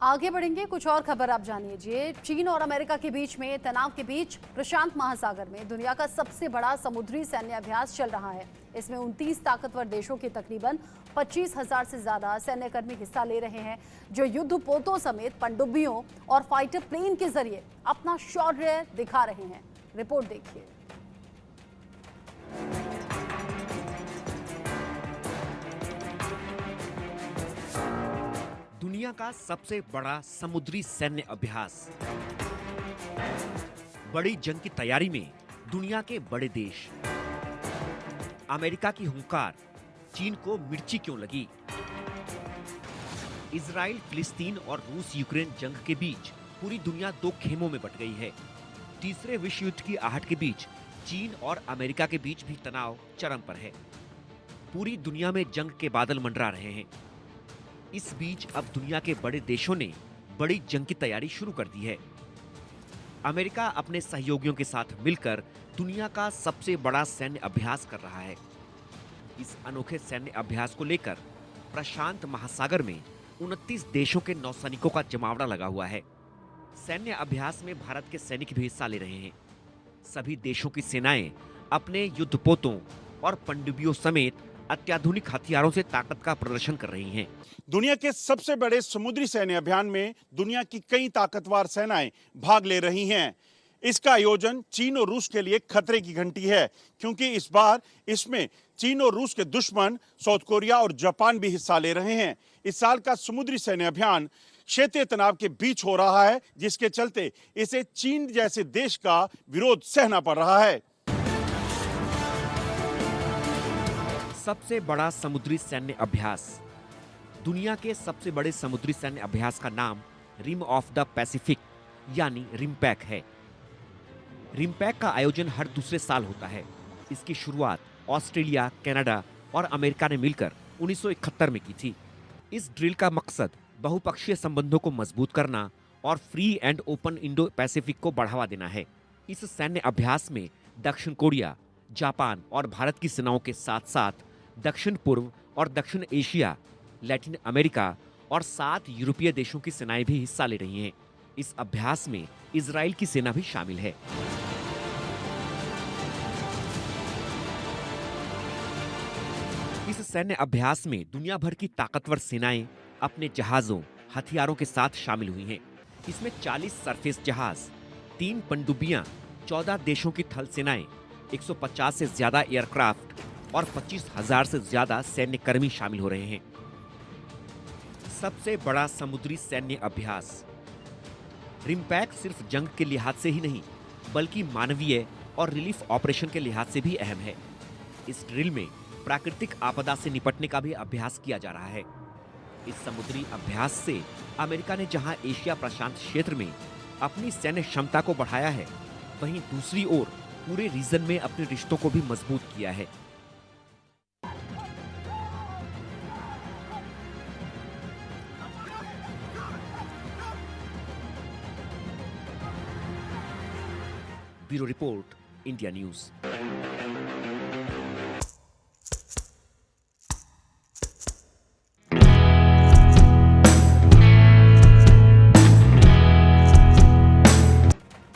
आगे बढ़ेंगे, कुछ और खबर आप जान लीजिए। चीन और अमेरिका के बीच में तनाव के बीच प्रशांत महासागर में दुनिया का सबसे बड़ा समुद्री सैन्य अभ्यास चल रहा है। इसमें 29 ताकतवर देशों के तकरीबन 25,000 से ज्यादा सैन्यकर्मी हिस्सा ले रहे हैं, जो युद्धपोतों समेत पनडुब्बियों और फाइटर प्लेन के जरिए अपना शौर्य दिखा रहे हैं। रिपोर्ट देखिए। दुनिया का सबसे बड़ा समुद्री सैन्य अभ्यास। बड़ी जंग की तैयारी में दुनिया के बड़े देश। अमेरिका की हुंकार, चीन को मिर्ची क्यों लगी? इजराइल, फिलिस्तीन और रूस यूक्रेन जंग के बीच पूरी दुनिया दो खेमों में बट गई है। तीसरे विश्व युद्ध की आहट के बीच चीन और अमेरिका के बीच भी तनाव चरम पर है। पूरी दुनिया में जंग के बादल मंडरा रहे हैं। इस बीच अब दुनिया के बड़े देशों ने बड़ी जंग की तैयारी शुरू कर दी है। अमेरिका अपने सहयोगियों के साथ मिलकर दुनिया का सबसे बड़ा सैन्य अभ्यास कर रहा है। इस अनोखे सैन्य अभ्यास को लेकर प्रशांत महासागर में 29 देशों के नौसैनिकों का जमावड़ा लगा हुआ है। सैन्य अभ्यास में भारत के सैनिक भी हिस्सा ले रहे हैं। सभी देशों की सेनाएं अपने युद्धपोतों और पनडुब्बियों समेत अत्याधुनिक हथियारों से ताकत का प्रदर्शन कर रही हैं। दुनिया के सबसे बड़े समुद्री सैन्य अभियान में दुनिया की कई ताकतवर सेनाएं भाग ले रही हैं। इसका आयोजन चीन और रूस के लिए खतरे की घंटी है, क्योंकि इस बार इसमें चीन और रूस के दुश्मन साउथ कोरिया और जापान भी हिस्सा ले रहे हैं। इस साल का समुद्री सैन्य अभियान क्षेत्रीय तनाव के बीच हो रहा है, जिसके चलते इसे चीन जैसे देश का विरोध सहना पड़ रहा है। सबसे बड़ा समुद्री सैन्य अभ्यास। दुनिया के सबसे बड़े समुद्री सैन्य अभ्यास का नाम रिम ऑफ द पैसिफिक यानी रिमपैक है। रिमपैक का आयोजन हर दूसरे साल होता है। इसकी शुरुआत ऑस्ट्रेलिया, कनाडा और अमेरिका ने मिलकर 1971 में की थी। इस ड्रिल का मकसद बहुपक्षीय संबंधों को मजबूत करना और free and open Indo Pacific को बढ़ावा देना है। इस सैन्य अभ्यास में दक्षिण कोरिया, जापान और भारत की सेनाओं के साथ साथ दक्षिण पूर्व और दक्षिण एशिया, लैटिन अमेरिका और 7 यूरोपीय देशों की सेनाएं भी हिस्सा ले रही हैं। इस अभ्यास में इजराइल की सेना भी शामिल है। इस सैन्य अभ्यास में दुनिया भर की ताकतवर सेनाएं अपने जहाजों, हथियारों के साथ शामिल हुई हैं। इसमें 40 सरफेस जहाज, 3 पनडुब्बियां, 14 देशों की थल सेनाएं, 150 से ज्यादा एयरक्राफ्ट और 25,000 से ज्यादा सैन्य कर्मी शामिल हो रहे हैं। सबसे बड़ा समुद्री सैन्य अभ्यास। रिमपैक सिर्फ जंग के लिहाज से ही नहीं, बल्कि मानवीय और रिलीफ ऑपरेशन के लिहाज से भी अहम है। इस ड्रिल में प्राकृतिक आपदा से निपटने का भी अभ्यास किया जा रहा है। इस समुद्री अभ्यास से अमेरिका ने जहां एशिया प्रशांत क्षेत्र में अपनी सैन्य क्षमता को बढ़ाया है, वहीं दूसरी ओर पूरे रीजन में अपने रिश्तों को भी मजबूत किया है। Bureau report, India news.